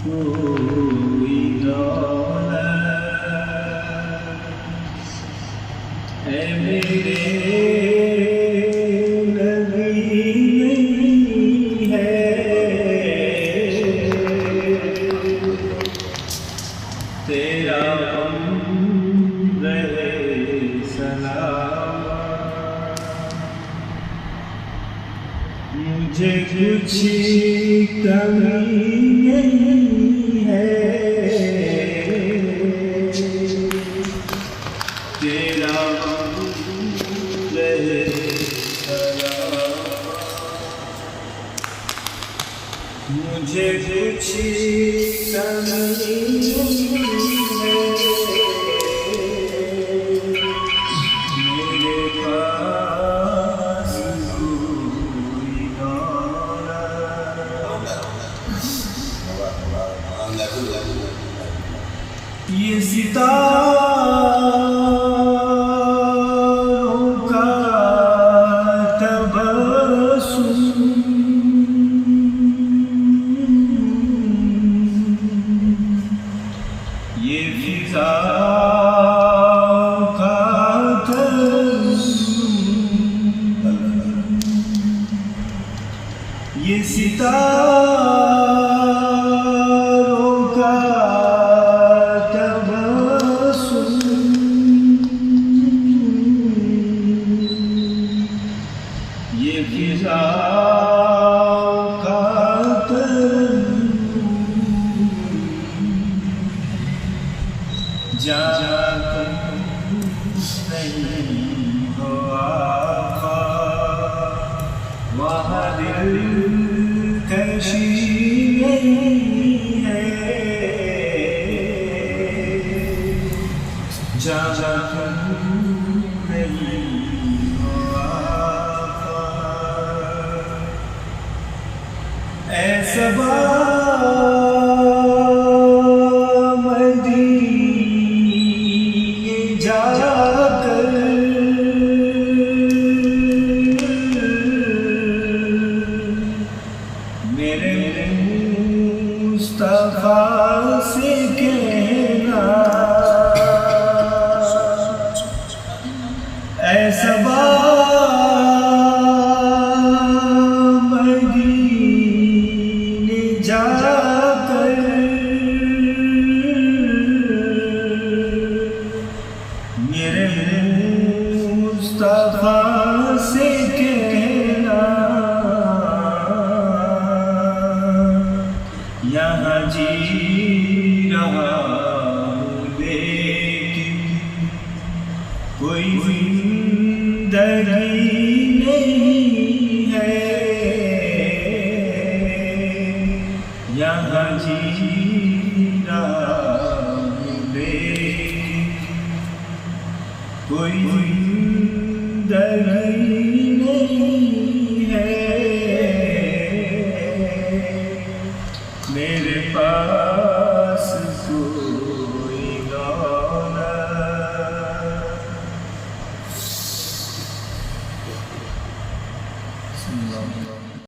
کوئی دولت اے میرے نبی نہیں ہے، تیرا رہے سلام، مجھے کچھ کمی نہیں ہے، تیرا رہے سلام، مجھے کچھ کمی نہیں ہے، میرے پاس کوئی دولت، یہ ستاروں کا تبسم، یہ فضا کا تبسم، یہ ستاروں کا یہ فضا کا جہاں تم نہیں ہو آقا، وہاں دل کشی نہیں ہے، جہاں تم نہیں صبا مدینے جا کر میرے مصطفیٰ سے کہنا، اے صبا جا کر میرے مصطفیٰ سے کہنا، یہاں جی رہا ہوں لیکن کوئی زندگی نہیں ہے، یہاں جی رہا ہوں لیکن کوئی زندگی نہیں ہے، میرے پاس